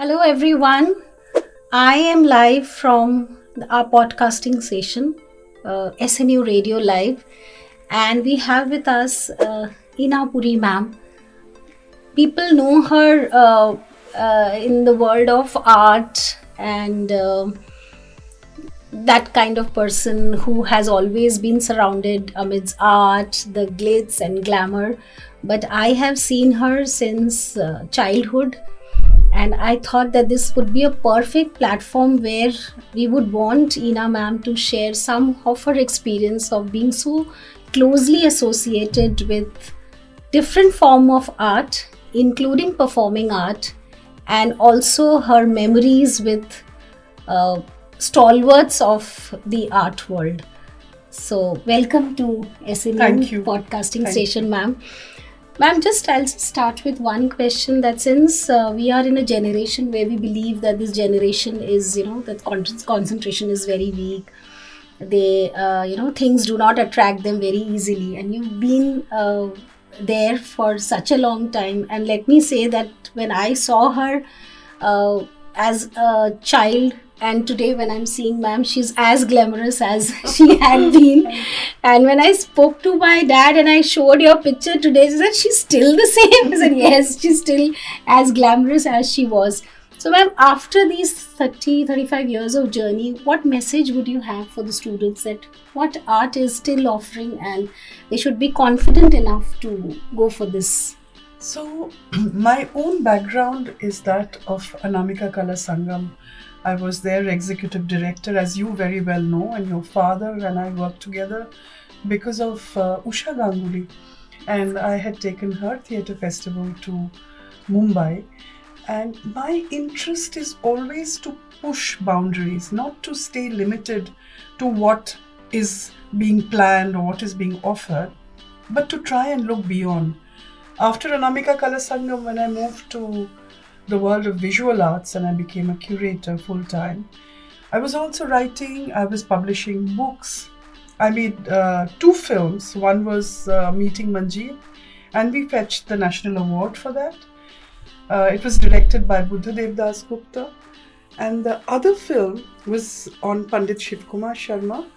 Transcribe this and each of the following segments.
Hello, everyone. I am live from our podcasting session, SNU Radio Live, and we have with us Ina Puri ma'am. People know her in the world of art and that kind of person who has always been surrounded amidst art, the glitz and glamour. But I have seen her since childhood, and I thought that this would be a perfect platform where we would want Ina ma'am to share some of her experience of being so closely associated with different form of art, including performing art, and also her memories with uh, stalwarts of the art world. So welcome to Thank SNU you. podcasting Thank session, you. ma'am. Ma'am, I'll just start with one question, that since we are in a generation where we believe that this generation is, that concentration is very weak. They, things do not attract them very easily. And you've been there for such a long time. And let me say that when I saw her as a child, and today when I'm seeing ma'am, she's as glamorous as she had been. And when I spoke to my dad and I showed your picture today, he said she's still the same. I said yes, she's still as glamorous as she was. So ma'am, after these 35 years of journey, what message would you have for the students, that what art is still offering and they should be confident enough to go for this? So, my own background is that of Anamika Kala Sangam. I was their executive director, as you very well know, and your father and I worked together because of Usha Ganguly. And I had taken her theatre festival to Mumbai. And my interest is always to push boundaries, not to stay limited to what is being planned or what is being offered, but to try and look beyond. After Anamika Kala Sangam, when I moved to the world of visual arts and I became a curator full time, I was also writing, I was publishing books. I made two films. One was Meeting Manjeet, and we fetched the national award for that. It was directed by Buddhadev Das Gupta, and the other film was on Pandit Shiv Kumar Sharma,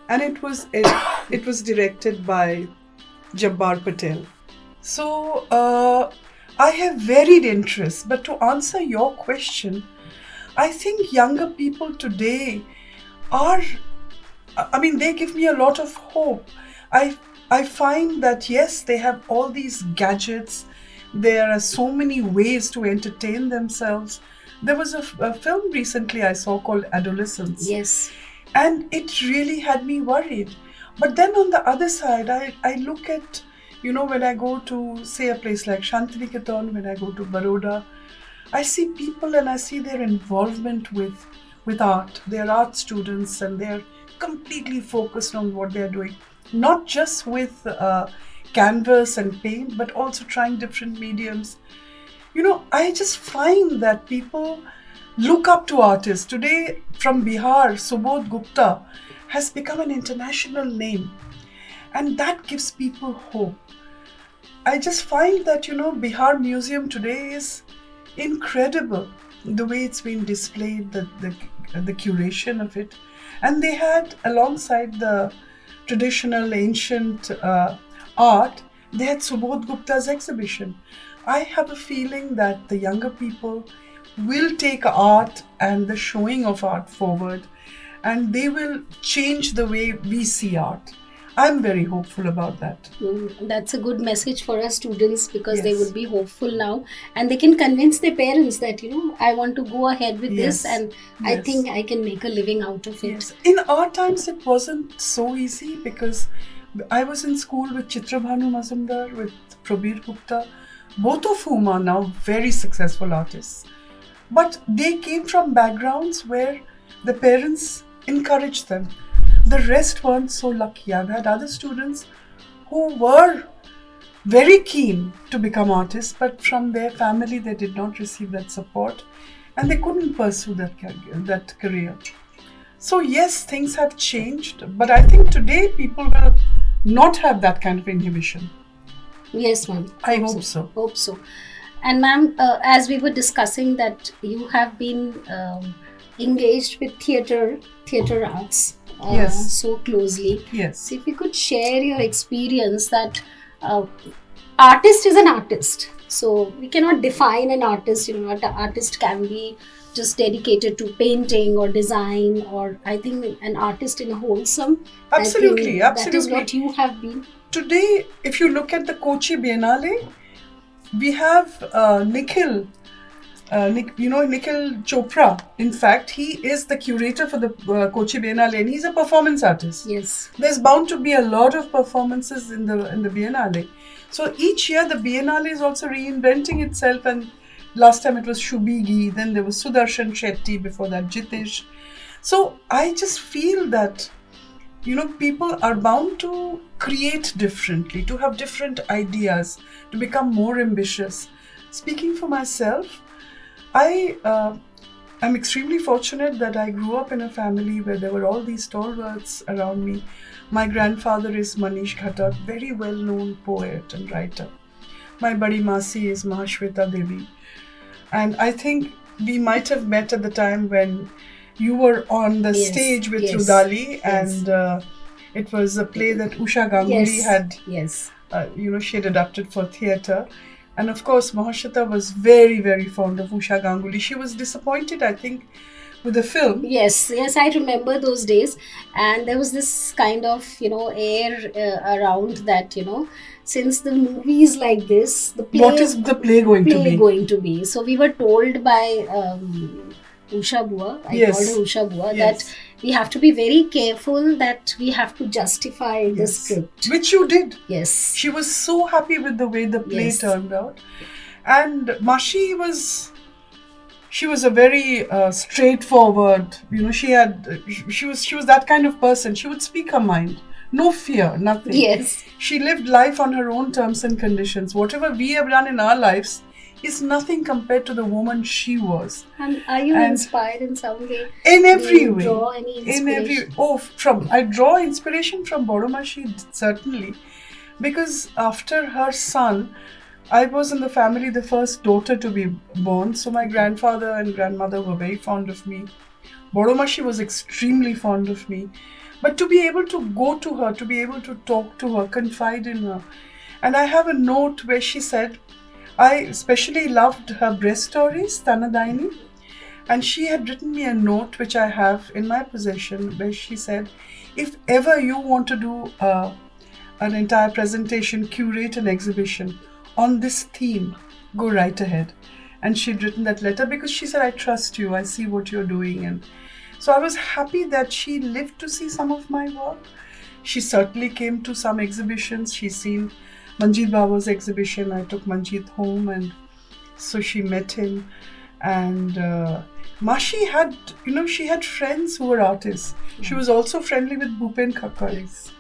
and it was directed by Jabbar Patel. So I have varied interests, but to answer your question, I think younger people today are, they give me a lot of hope. I find that yes, they have all these gadgets. There are so many ways to entertain themselves. There was a film recently I saw called Adolescence. Yes. And it really had me worried. But then on the other side, I look at, when I go to, say, a place like Shantiniketan, when I go to Baroda, I see people and I see their involvement with art. They're art students and they're completely focused on what they're doing. Not just with canvas and paint, but also trying different mediums. I just find that people look up to artists. Today, from Bihar, Subodh Gupta has become an international name. And that gives people hope. I just find that, Bihar Museum today is incredible. The way it's been displayed, the curation of it. And they had, alongside the traditional ancient art, they had Subodh Gupta's exhibition. I have a feeling that the younger people will take art and the showing of art forward, and they will change the way we see art. I'm very hopeful about that. That's a good message for us students, because they Yes. would be hopeful now and they can convince their parents that, I want to go ahead with this Yes. and I Yes. think I can make a living out of it. Yes. In our times, it wasn't so easy because I was in school with Chitra Bhanu Mazumdar, with Prabir Gupta, both of whom are now very successful artists. But they came from backgrounds where the parents encouraged them. The rest weren't so lucky. I've had other students who were very keen to become artists, but from their family they did not receive that support and they couldn't pursue that career. So yes, things have changed, but I think today people will not have that kind of inhibition. Yes, ma'am. I hope so. Hope so. And ma'am, as we were discussing that you have been engaged with theater arts Yes. so closely. Yes. So if you could share your experience that artist is an artist. So we cannot define an artist. An artist can be just dedicated to painting or design, or I think an artist in a wholesome. Absolutely, I think absolutely. that is what you have been. Today, if you look at the Kochi Biennale, we have Nikhil. Nikhil Chopra. In fact, he is the curator for the Kochi Biennale, and he's a performance artist. Yes. There's bound to be a lot of performances in the Biennale. So each year the Biennale is also reinventing itself, and last time it was Shubigi, then there was Sudarshan Shetty, before that Jitesh. So I just feel that people are bound to create differently, to have different ideas, to become more ambitious. Speaking for myself, I am extremely fortunate that I grew up in a family where there were all these stalwarts around me. My grandfather is Manish Ghatak, very well-known poet and writer. My Badi Masi is Mahashweta Devi. And I think we might have met at the time when you were on the stage with Rudali, and it was a play that Usha Ganguly had, she had adapted for theatre. And of course, Mahashweta was very, very fond of Usha Ganguly. She was disappointed, I think, with the film. Yes, I remember those days. And there was this kind of, air around that, since the movie is like this, the play, what is the play going to be? So we were told by Usha Bua, I called her Usha Bua, that we have to be very careful that we have to justify the script. Which you did. Yes. She was so happy with the way the play turned out. And Mashi was a very straightforward, she was that kind of person. She would speak her mind. No fear, nothing. Yes. She lived life on her own terms and conditions. Whatever we have done in our lives is nothing compared to the woman she was. And are you inspired in some way? In every way. Draw any inspiration? I draw inspiration from Bodomashi, certainly. Because after her son, I was in the family the first daughter to be born. So my grandfather and grandmother were very fond of me. Bodomashi was extremely fond of me. But to be able to go to her, to be able to talk to her, confide in her. And I have a note where she said, I especially loved her breast stories, Tanadaini. And she had written me a note which I have in my possession where she said, if ever you want to do an entire presentation, curate an exhibition on this theme, go right ahead. And she'd written that letter because she said, I trust you, I see what you're doing. And so I was happy that she lived to see some of my work. She certainly came to some exhibitions. She's seen Manjeet Baba's exhibition. I took Manjeet home, and so she met him. And Mashi had, she had friends who were artists. She was also friendly with Bhupen Khakkar.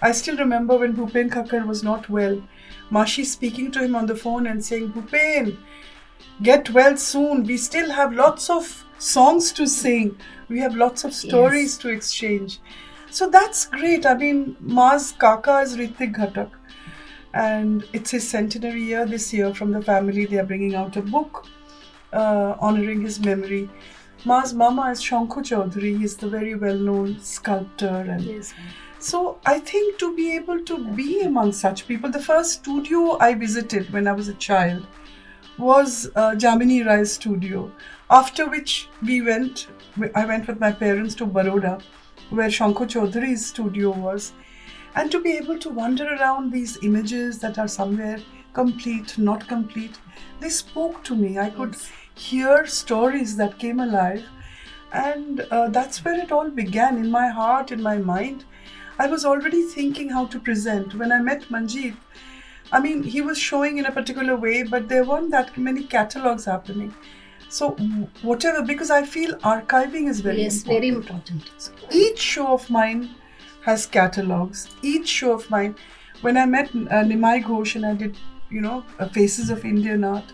I still remember when Bhupen Khakkar was not well, Mashi speaking to him on the phone and saying, Bhupen, get well soon. We still have lots of songs to sing. We have lots of stories to exchange. So that's great. I mean, Ma's Kaka is Ritik Ghatak. And it's his centenary year this year. From the family, they are bringing out a book honoring his memory. Ma's mama is Shankhu Chaudhary. He's the very well-known sculptor. And so I think to be able to be among such people, the first studio I visited when I was a child was Jamini Rai's studio. After which I went with my parents to Baroda, where Shankhu Chaudhary's studio was. And to be able to wander around these images that are somewhere complete, not complete, they spoke to me. I could hear stories that came alive. And that's where it all began. In my heart, in my mind, I was already thinking how to present. When I met Manjeet, I mean, he was showing in a particular way, but there weren't that many catalogs happening. So whatever, because I feel archiving is very important. Yes, very important. So each show of mine has catalogs. Each show of mine, when I met Nimai Ghosh and I did, Faces of Indian Art,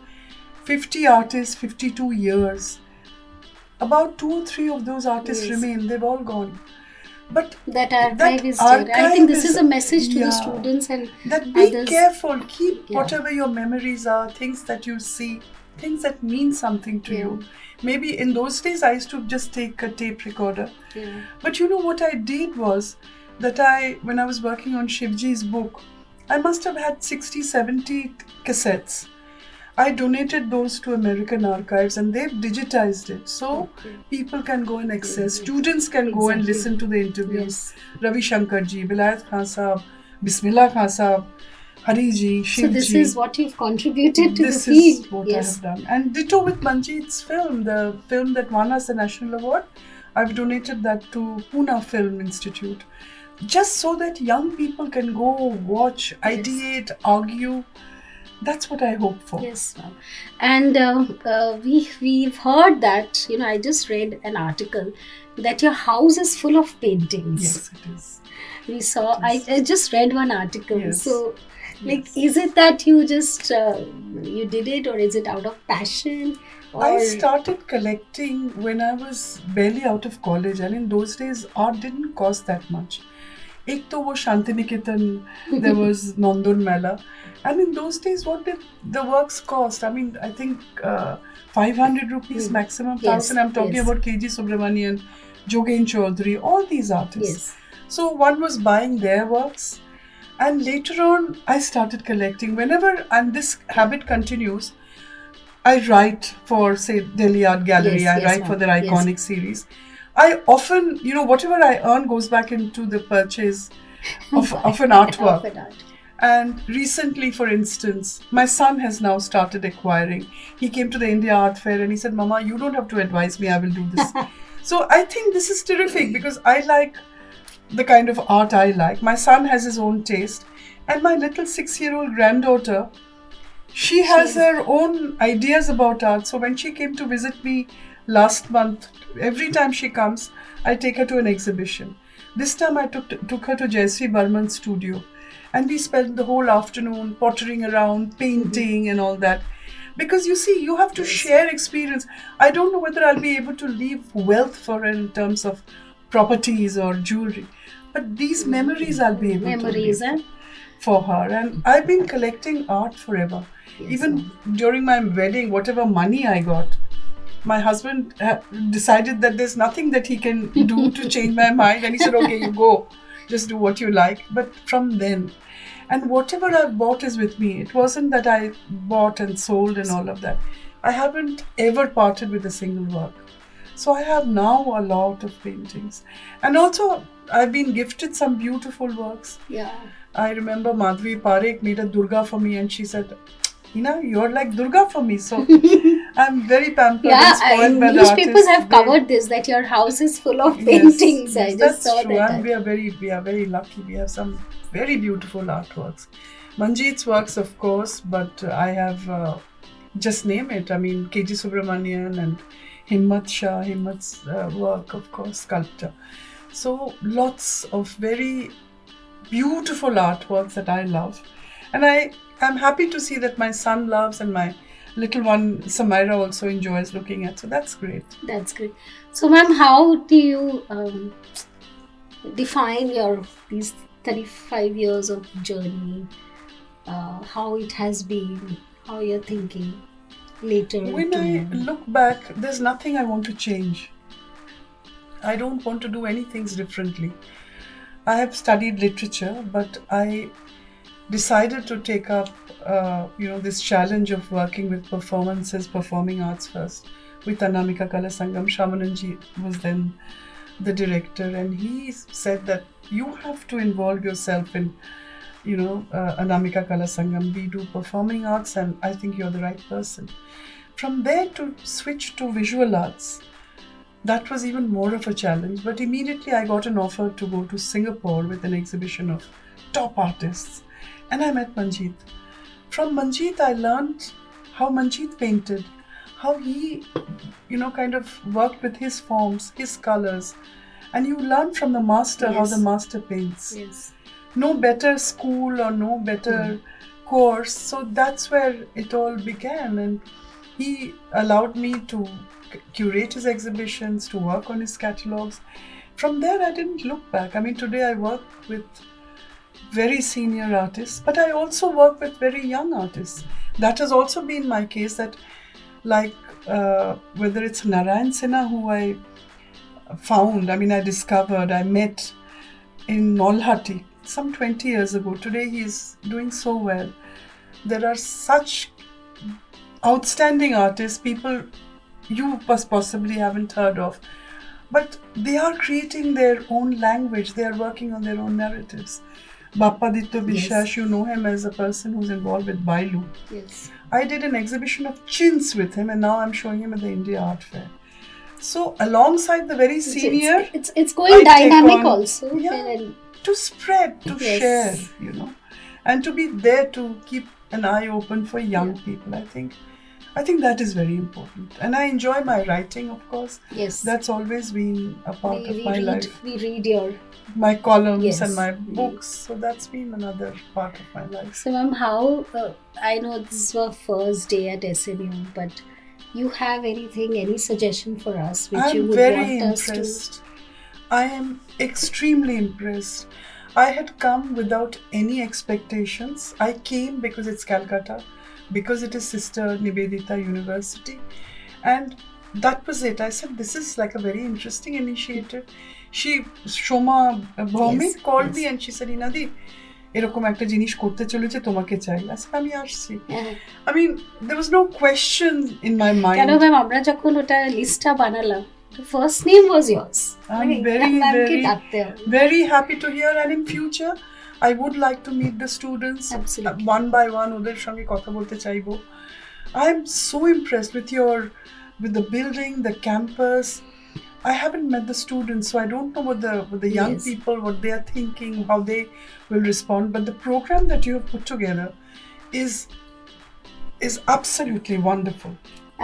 50 artists, 52 years. About 2 or 3 of those artists remain. They've all gone. But that archive that is there. I think this archive is a message to the yeah, students and that be others. careful, keep Yeah. whatever your memories are, things that you see, things that mean something to Yeah. you. Maybe in those days I used to just take a tape recorder. Yeah. But you know what I did was that when I was working on Shivji's book, I must have had 60, 70 cassettes. I donated those to American Archives and they've digitized it. So people can go and access, students can go and listen to the interviews. Yes. Ravi Shankar ji, Vilayat Khan Sahab, Bismillah Khan Sahab, Hari ji, Shiv So this ji. is what you've contributed to This the field. is what Yes. I have done. And ditto with Manjeet's film, the film that won us the National Award. I've donated that to Pune Film Institute. Just so that young people can go watch, ideate, argue. That's what I hope for. Yes, ma'am. And we've heard that, I just read an article that your house is full of paintings. Yes, it is. We saw, I just read one article. Yes. So, is it that you just, you did it, or is it out of passion? Or... I started collecting when I was barely out of college, and in those days, art didn't cost that much. Ek to wo Shantiniketan, there was Nandun Mela. And in those days, what did the works cost? I mean, I think 500 rupees maximum, 1,000. I'm talking about K.G. Subramanian, Jogen Chaudhary, all these artists. Yes. So one was buying their works. And later on, I started collecting. Whenever, and this habit continues, I write for, say, Delhi Art Gallery. I write for their iconic series. I often, whatever I earn goes back into the purchase of an artwork. And recently, for instance, my son has now started acquiring. He came to the India Art Fair and he said, Mama, you don't have to advise me, I will do this. So I think this is terrific because I like the kind of art I like. My son has his own taste. And my little 6-year-old granddaughter, she has her own ideas about art. So when she came to visit me last month, every time she comes, I take her to an exhibition. This time I took her to Jayashree Burman's studio. And we spent the whole afternoon pottering around, painting and all that. Because you see, you have to share experience. I don't know whether I'll be able to leave wealth for her in terms of properties or jewelry. But these memories I'll be able to leave for her. And I've been collecting art forever. Yes, even during my wedding, whatever money I got, my husband decided that there's nothing that he can do to change my mind. And he said, okay, you go. Just do what you like. But from then, and whatever I've bought is with me. It wasn't that I bought and sold and all of that. I haven't ever parted with a single work. So I have now a lot of paintings. And also, I've been gifted some beautiful works. Yeah. I remember Minal Pareek made a Durga for me and she said, Ina, you're like Durga for me. So I'm very pampered and spoiled by the artists. Newspapers have covered this, that your house is full of paintings. Yes, I just saw true. that. And we are very lucky. We have some very beautiful artworks. Manjeet's works, of course, but I have, just name it. I mean, K.G. Subramanian and Himmat Shah, Himmat's work, of course, sculptor. So lots of very beautiful artworks that I love. And I'm happy to see that my son loves and my little one, Samaira, also enjoys looking at. So that's great. That's great. So, ma'am, how do you define these 35 years of journey? How it has been? How you're thinking later? When I look back, there's nothing I want to change. I don't want to do anything differently. I have studied literature, but I decided to take up this challenge of working with performances, performing arts first, with Anamika Kala Sangam. Shamananji was then the director, and he said that you have to involve yourself in Anamika Kala Sangam. We do performing arts, and I think you're the right person. From there to switch to visual arts, that was even more of a challenge. But immediately I got an offer to go to Singapore with an exhibition of top artists. And I met Manjeet. From Manjeet, I learned how Manjeet painted, how he, kind of worked with his forms, his colors. And you learn from the master how the master paints. Yes. No better school or no better course. So that's where it all began. And he allowed me to curate his exhibitions, to work on his catalogs. From there, I didn't look back. I mean, today I work with very senior artists, but I also work with very young artists. That has also been my case, that like whether it's Narayan Sinha, who I discovered, I met in Nolhati some 20 years ago. Today he's doing so well. There are such outstanding artists, people you possibly haven't heard of, but they are creating their own language, they are working on their own narratives. Bappaditya Biswas, you know him as a person who's involved with Bailu. Yes. I did an exhibition of chins with him, and now I'm showing him at the India Art Fair. So alongside the very senior, it's going dynamic also. Yeah, to spread, to share, and to be there to keep an eye open for young people. I think that is very important. And I enjoy my writing, of course. Yes. That's always been a part of my life. We read my columns and my books. So that's been another part of my life. So ma'am, how, I know this is our first day at SNU, but you have any suggestion for us which you would want us to? I'm very impressed. I am extremely impressed. I had come without any expectations. I came because it's Calcutta, because it is Sister Nivedita University, and that was it. I said, this is like a very interesting initiative. Shoma Bhaumik called me and she said, Ina di, এরকম একটা জিনিস করতে চলেছে, তোমাকে চাই। আমি আসছি। I mean, there was no question in my mind. কেন ম্যাম, আমরা যখন ওটা লিস্টটা বানালাম, the first name was yours. I'm very happy to hear, and in future I would like to meet the students. Absolutely. One by one, ওদের সঙ্গে কথা বলতে চাইবো. I'm so impressed with the building, the campus. I haven't met the students, so I don't know what the young people, what they are thinking, how they will respond. But the program that you have put together is absolutely wonderful.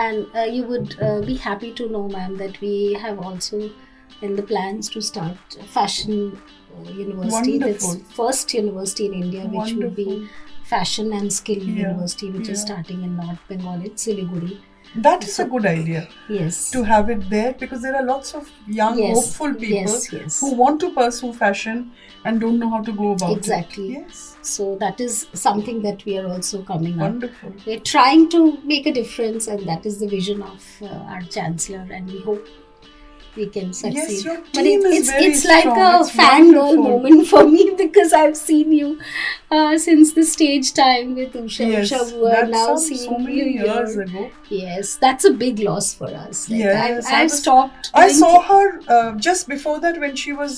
And you would be happy to know, ma'am, that we have also in the plans to start a fashion university. Wonderful. That's first university in India, which would be Fashion and Skill University, which is starting in North Bengal, it's Siliguri. That is a good idea. Yes. To have it there, because there are lots of young, hopeful people who want to pursue fashion and don't know how to go about it. Exactly. Yes. So that is something that we are also coming up. Wonderful. We're trying to make a difference, and that is the vision of our Chancellor, and we hope we can succeed. Yes, your team it's like a fangirl moment for me, because I've seen you since the stage time with Usha. Yes, and now seeing so many years ago. Yes, that's a big loss for us. Yes, I've stopped. I saw her just before that when she was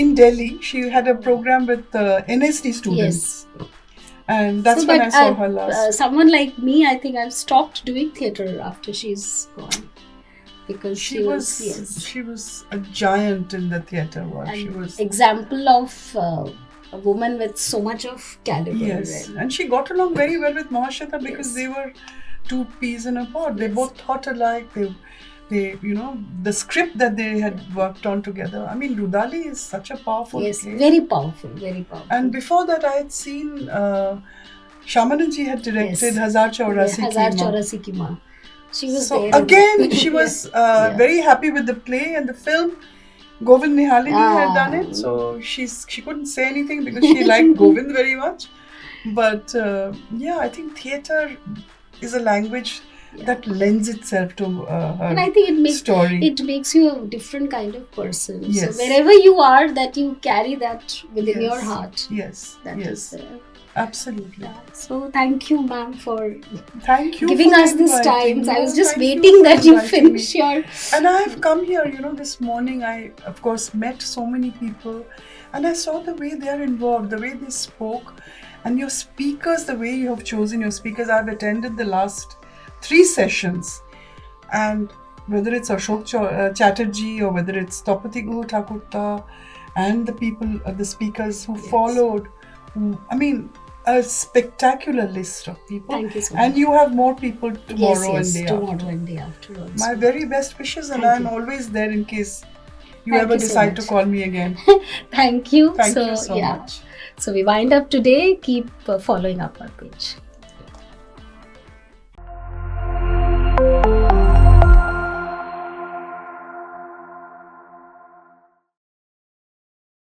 in Delhi. She had a program with NSD students. Yes. And that's when I saw her last. Someone like me, I think I've stopped doing theatre after she's gone. Because she was a giant in the theatre world. She was example of a woman with so much of caliber. Yes, and she got along very well with Mahashita because they were two peas in a pod. They both thought alike. They the script that they had worked on together. I mean, Rudali is such a powerful play. Very powerful. And before that, I had seen Shamananji had directed Hazar Chaurasi Ki Maan. She was so there again. She was very happy with the play and the film. Govind Nihalini had done it, so she couldn't say anything because she liked Govind very much. But I think theatre is a language that lends itself to her and I think story. It makes you a different kind of person. Yes. So wherever you are, that you carry that within your heart. Yes. That is there. Absolutely. So thank you, ma'am, for giving us this time. I was just waiting that you finish your... And I have come here, this morning I, of course, met so many people and I saw the way they are involved, the way they spoke, and your speakers, the way you have chosen your speakers. I've attended the last 3 sessions, and whether it's Ashok Chatterjee or whether it's Taupati Guhu Thakurta and the people, the speakers who followed, a spectacular list of people. Thank you so much. And you have more people tomorrow and day after. My very best wishes, and I'm always there in case you ever decide to call me again. Thank you. Thank you so much. So we wind up today. Keep following up our page.